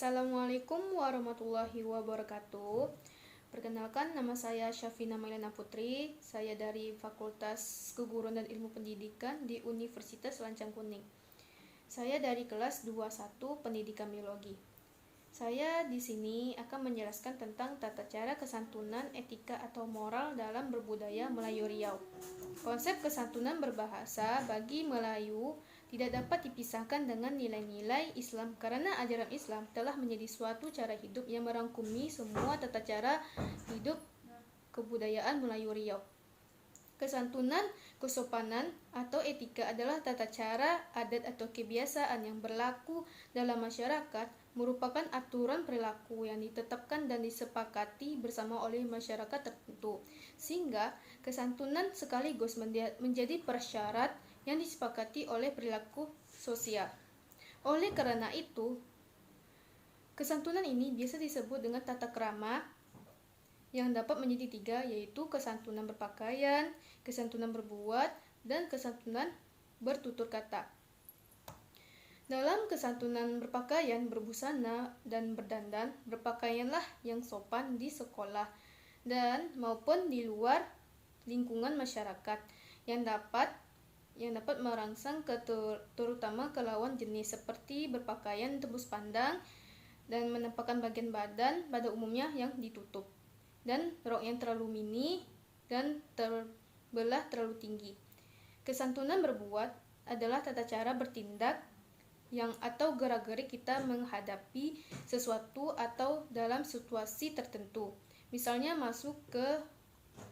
Assalamualaikum warahmatullahi wabarakatuh. Perkenalkan, nama saya Syafina Mailana Putri. Saya dari Fakultas Keguruan dan Ilmu Pendidikan di Universitas Lancang Kuning. Saya dari kelas 21 Pendidikan Biologi. Saya di sini akan menjelaskan tentang tata cara kesantunan, etika atau moral dalam berbudaya Melayu Riau. Konsep kesantunan berbahasa bagi Melayu tidak dapat dipisahkan dengan nilai-nilai Islam karena ajaran Islam telah menjadi suatu cara hidup yang merangkumi semua tata cara hidup kebudayaan Melayu Riau. Kesantunan, kesopanan, atau etika adalah tata cara, adat atau kebiasaan yang berlaku dalam masyarakat, merupakan aturan perilaku yang ditetapkan dan disepakati bersama oleh masyarakat tertentu, sehingga kesantunan sekaligus menjadi persyarat yang disepakati oleh perilaku sosial. Oleh karena itu, kesantunan ini biasa disebut dengan tata krama yang dapat menjadi tiga, yaitu kesantunan berpakaian, kesantunan berbuat, dan kesantunan bertutur kata. Dalam kesantunan berpakaian, berbusana, dan berdandan, berpakaianlah yang sopan di sekolah dan maupun di luar lingkungan masyarakat yang dapat merangsang terutama ke lawan jenis, seperti berpakaian tembus pandang dan menampakkan bagian badan pada umumnya yang ditutup, dan rok yang terlalu mini dan terbelah terlalu tinggi. Kesantunan berbuat adalah tata cara bertindak yang atau gerak-gerik kita menghadapi sesuatu atau dalam situasi tertentu. Misalnya masuk ke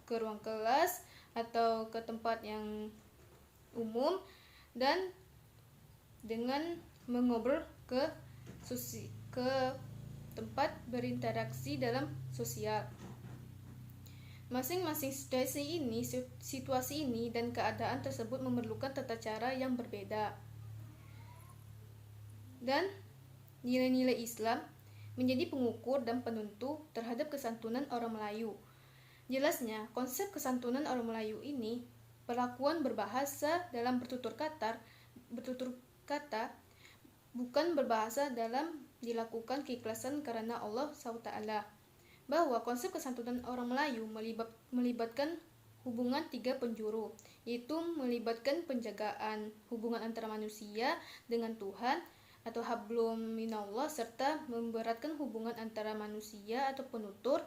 ruang kelas atau ke tempat yang umum dan dengan mengobrol ke tempat berinteraksi dalam sosial. Masing-masing situasi ini dan keadaan tersebut memerlukan tata cara yang berbeda. Dan nilai-nilai Islam menjadi pengukur dan penentu terhadap kesantunan orang Melayu. Jelasnya, konsep kesantunan orang Melayu ini perlakuan berbahasa dalam bertutur kata bukan berbahasa dalam dilakukan keikhlasan karena Allah SWT. Bahwa konsep kesantunan orang Melayu melibatkan hubungan tiga penjuru, yaitu melibatkan penjagaan hubungan antara manusia dengan Tuhan atau hablum minallah, serta memberatkan hubungan antara manusia atau penutur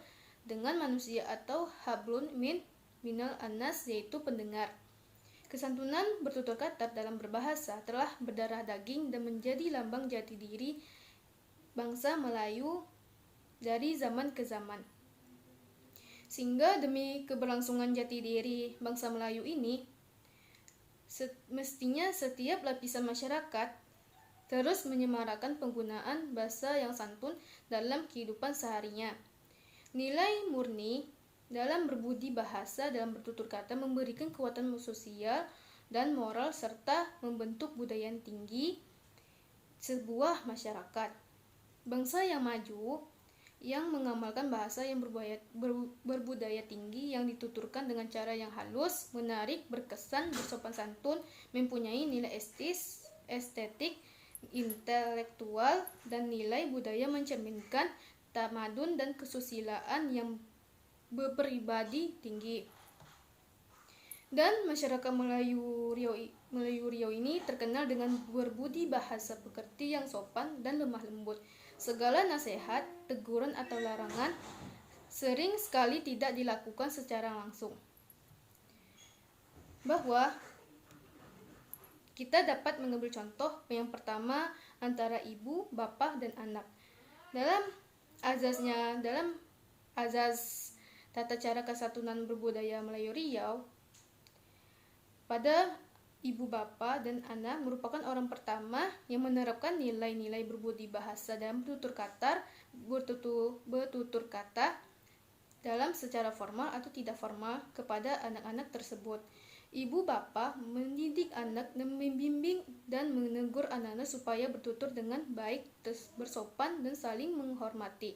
dengan manusia atau hablun minal anas, yaitu pendengar. Kesantunan bertutur kata dalam berbahasa telah berdarah daging dan menjadi lambang jati diri bangsa Melayu dari zaman ke zaman. Sehingga demi keberlangsungan jati diri bangsa Melayu ini, mestinya setiap lapisan masyarakat terus menyemarakan penggunaan bahasa yang santun dalam kehidupan seharinya. Nilai murni dalam berbudi bahasa dalam bertutur kata memberikan kekuatan sosial dan moral serta membentuk budaya yang tinggi sebuah masyarakat. Bangsa yang maju yang mengamalkan bahasa yang berbudaya tinggi yang dituturkan dengan cara yang halus, menarik, berkesan, bersopan santun, mempunyai nilai estetik, intelektual, dan nilai budaya mencerminkan tamadun dan kesusilaan yang berpribadi tinggi. Dan masyarakat Melayu Riau ini terkenal dengan berbudi bahasa pekerti yang sopan dan lemah lembut. Segala nasihat, teguran atau larangan sering sekali tidak dilakukan secara langsung. Bahwa kita dapat mengambil contoh yang pertama antara ibu, bapak, dan anak. Dalam azas tata cara kesantunan berbudaya Melayu Riau, pada ibu, bapak, dan anak merupakan orang pertama yang menerapkan nilai-nilai berbudi bahasa dalam bertutur kata dalam secara formal atau tidak formal kepada anak-anak tersebut. Ibu bapak mendidik anak dan membimbing dan menegur anak-anak supaya bertutur dengan baik, bersopan, dan saling menghormati.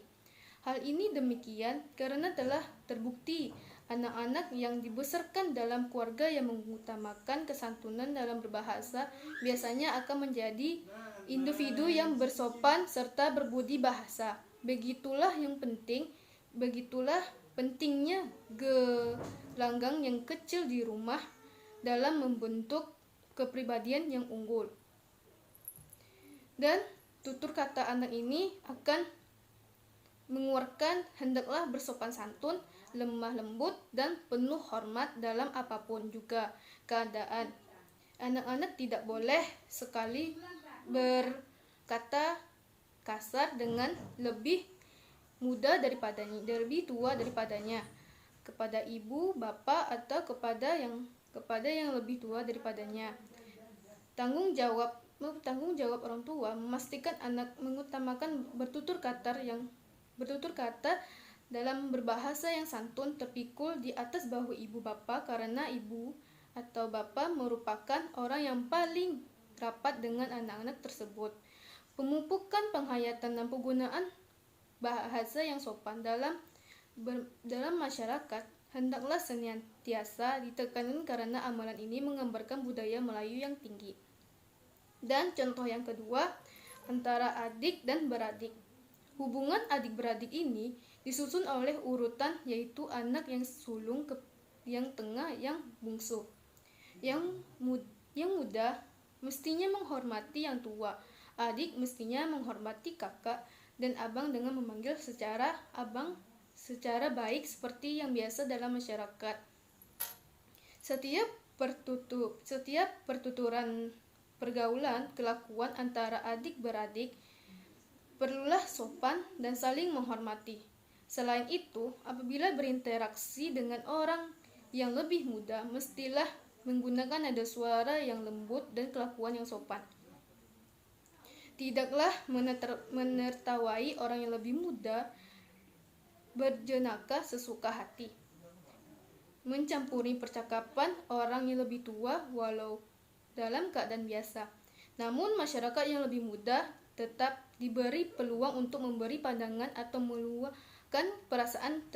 Hal ini demikian karena telah terbukti Anak-anak yang dibesarkan dalam keluarga yang mengutamakan kesantunan dalam berbahasa biasanya akan menjadi individu yang bersopan serta berbudi bahasa. Begitulah pentingnya gelanggang yang kecil di rumah dalam membentuk kepribadian yang unggul. Dan tutur kata anak ini akan menguatkan hendaklah bersopan santun, lemah lembut, dan penuh hormat dalam apapun juga keadaan. Anak-anak tidak boleh sekali berkata kasar dengan lebih tua daripadanya, kepada ibu, bapak, atau kepada yang lebih tua daripadanya. Tanggung jawab orang tua memastikan anak mengutamakan bertutur kata dalam berbahasa yang santun, terpikul di atas bahu ibu bapa, karena ibu atau bapa merupakan orang yang paling rapat dengan anak-anak tersebut. Pemupukan penghayatan dan penggunaan bahasa yang sopan dalam masyarakat hendaklah senantiasa ditekankan karena amalan ini menggambarkan budaya Melayu yang tinggi. Dan contoh yang kedua, antara adik dan beradik. Hubungan adik-beradik ini disusun oleh urutan, yaitu anak yang sulung, yang tengah, yang bungsu. Yang muda mestinya menghormati yang tua. Adik mestinya menghormati kakak dan abang dengan memanggil secara abang secara baik seperti yang biasa dalam masyarakat. Setiap pertuturan pergaulan kelakuan antara adik-beradik perlulah sopan dan saling menghormati. Selain itu, apabila berinteraksi dengan orang yang lebih muda, mestilah menggunakan nada suara yang lembut dan kelakuan yang sopan. Tidaklah menertawai orang yang lebih muda berjenaka sesuka hati. Mencampuri percakapan orang yang lebih tua walau dalam keadaan biasa. Namun masyarakat yang lebih muda tetap diberi peluang untuk memberi pandangan atau meluahkan perasaan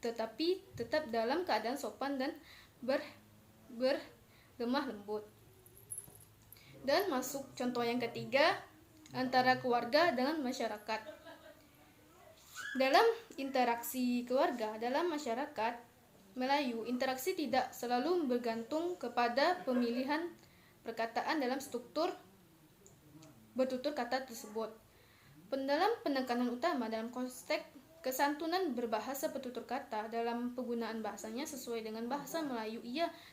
tetapi tetap dalam keadaan sopan dan berlemah lembut. Dan masuk contoh yang ketiga, antara keluarga dengan masyarakat. Dalam interaksi keluarga dalam masyarakat Melayu, interaksi tidak selalu bergantung kepada pemilihan perkataan dalam struktur bertutur kata tersebut. Dalam penekanan utama dalam konteks kesantunan berbahasa bertutur kata dalam penggunaan bahasanya sesuai dengan bahasa Melayu,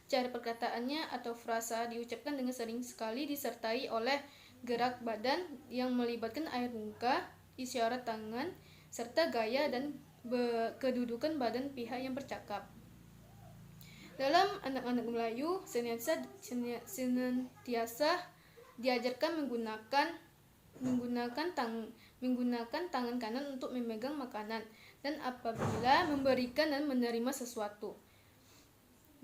cara perkataannya atau frasa diucapkan dengan sering sekali disertai oleh gerak badan yang melibatkan air muka, isyarat tangan, serta gaya dan kedudukan badan pihak yang bercakap. Dalam anak-anak Melayu senantiasa diajarkan menggunakan tangan kanan untuk memegang makanan dan apabila memberikan dan menerima sesuatu.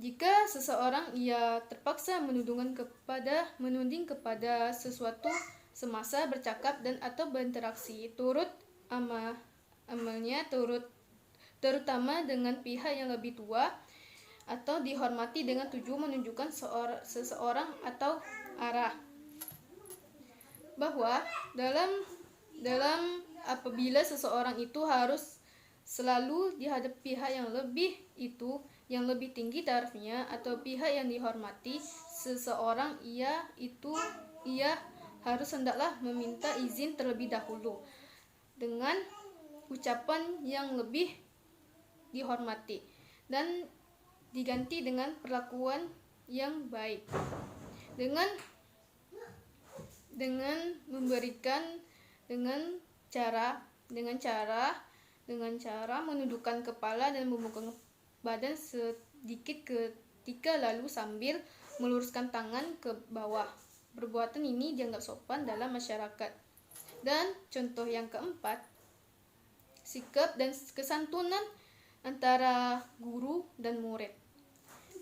Jika seseorang ia terpaksa menuding kepada sesuatu semasa bercakap dan atau berinteraksi, turut amalnya terutama dengan pihak yang lebih tua atau dihormati dengan tujuan menunjukkan seseorang atau arah. Bahwa dalam apabila seseorang itu harus selalu dihadap pihak yang lebih tinggi tarafnya atau pihak yang dihormati seseorang, ia harus hendaklah meminta izin terlebih dahulu dengan ucapan yang lebih dihormati dan diganti dengan perlakuan yang baik dengan memberikan dengan cara menundukkan kepala dan membuka badan sedikit ketika lalu sambil meluruskan tangan ke bawah. Perbuatan ini dianggap sopan dalam masyarakat. Dan contoh yang keempat, sikap dan kesantunan antara guru dan murid.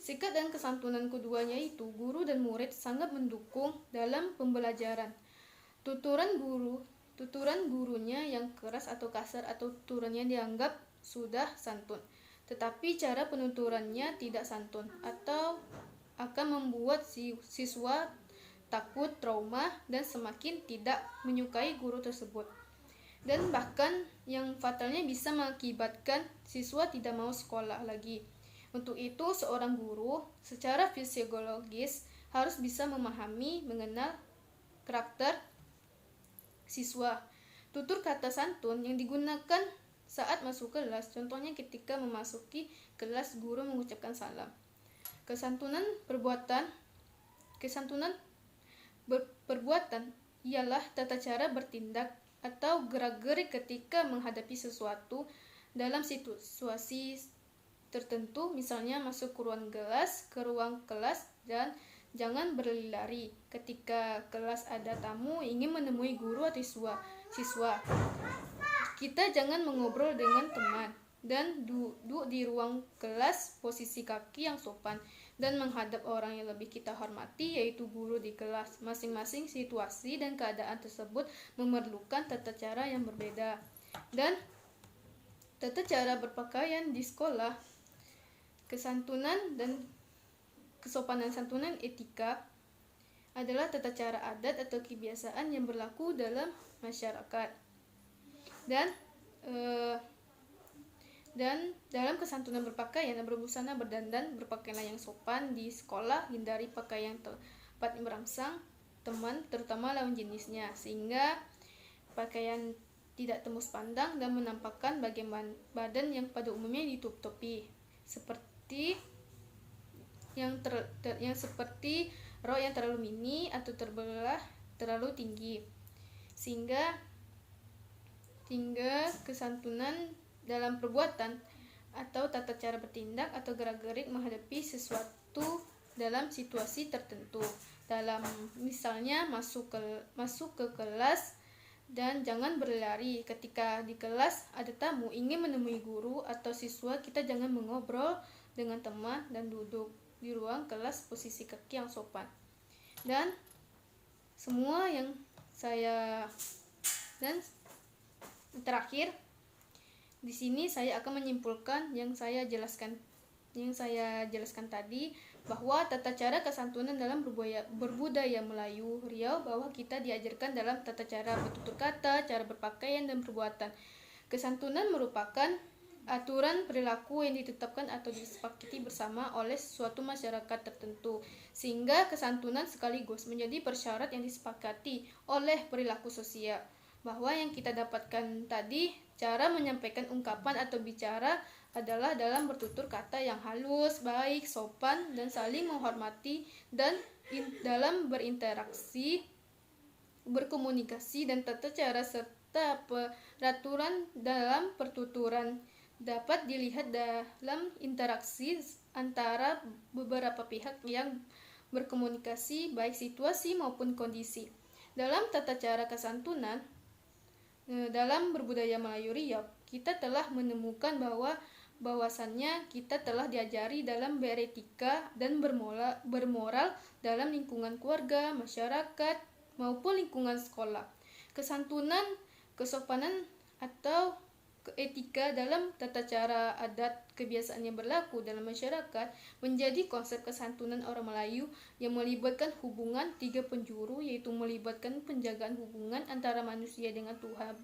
Sikap dan kesantunan keduanya itu, guru dan murid sangat mendukung dalam pembelajaran. Tuturan gurunya yang keras atau kasar atau tuturannya dianggap sudah santun. tetapi cara penuturannya tidak santun atau akan membuat siswa takut, trauma, dan semakin tidak menyukai guru tersebut. Dan bahkan yang fatalnya bisa mengakibatkan siswa tidak mau sekolah lagi. Untuk itu, seorang guru secara fisiologis harus bisa memahami, mengenal karakter siswa. Tutur kata santun yang digunakan saat masuk kelas, contohnya ketika memasuki kelas guru mengucapkan salam. Kesantunan perbuatan ialah tata cara bertindak atau gerak-gerik ketika menghadapi sesuatu dalam situasi tertentu, misalnya masuk ke ruang kelas, dan jangan berlari ketika kelas ada tamu ingin menemui guru atau siswa. Kita jangan mengobrol dengan teman dan duduk di ruang kelas posisi kaki yang sopan dan menghadap orang yang lebih kita hormati, yaitu guru di kelas. Masing-masing situasi dan keadaan tersebut memerlukan tata cara yang berbeda. Dan tata cara berpakaian di sekolah, kesantunan dan kesopanan santunan etika adalah tata cara adat atau kebiasaan yang berlaku dalam masyarakat. Dan dalam kesantunan berpakaian, berbusana, berdandan, berpakaianlah yang sopan di sekolah, hindari pakaian tempat merangsang teman, terutama lawan jenisnya, sehingga pakaian tidak tembus pandang dan menampakkan bagian badan yang pada umumnya ditutupi, seperti seperti rok yang terlalu mini atau terbelah terlalu tinggi, sehingga kesantunan dalam perbuatan atau tata cara bertindak atau gerak-gerik menghadapi sesuatu dalam situasi tertentu. Dalam misalnya masuk ke kelas, dan jangan berlari ketika di kelas ada tamu ingin menemui guru atau siswa. Kita jangan mengobrol dengan teman dan duduk di ruang kelas posisi kaki yang sopan. Dan semua yang terakhir di sini saya akan menyimpulkan yang saya jelaskan tadi, bahwa tata cara kesantunan dalam berbudaya Melayu Riau, bahwa kita diajarkan dalam tata cara bertutur kata, cara berpakaian, dan perbuatan. Kesantunan merupakan aturan perilaku yang ditetapkan atau disepakati bersama oleh suatu masyarakat tertentu, sehingga kesantunan sekaligus menjadi persyarat yang disepakati oleh perilaku sosial. Bahwa yang kita dapatkan tadi, cara menyampaikan ungkapan atau bicara adalah dalam bertutur kata yang halus, baik, sopan, dan saling menghormati, dan dalam berinteraksi, berkomunikasi, dan tata cara serta peraturan dalam pertuturan dapat dilihat dalam interaksi antara beberapa pihak yang berkomunikasi, baik situasi maupun kondisi. Dalam tata cara kesantunan dalam berbudaya Melayu Riau, kita telah menemukan bahwasannya kita telah diajari dalam beretika dan bermoral dalam lingkungan keluarga, masyarakat, maupun lingkungan sekolah. Kesantunan, kesopanan, atau etika dalam tata cara adat kebiasaan yang berlaku dalam masyarakat menjadi konsep kesantunan orang Melayu yang melibatkan hubungan 3 penjuru, yaitu melibatkan penjagaan hubungan antara manusia dengan Tuhan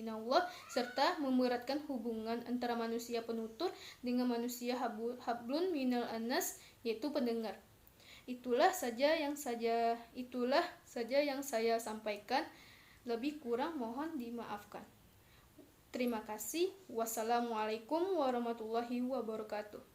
Allah, serta memeratkan hubungan antara manusia penutur dengan manusia hablun minal anas, yaitu pendengar. Itulah saja yang saya sampaikan. Lebih kurang mohon dimaafkan. Terima kasih. Wassalamualaikum warahmatullahi wabarakatuh.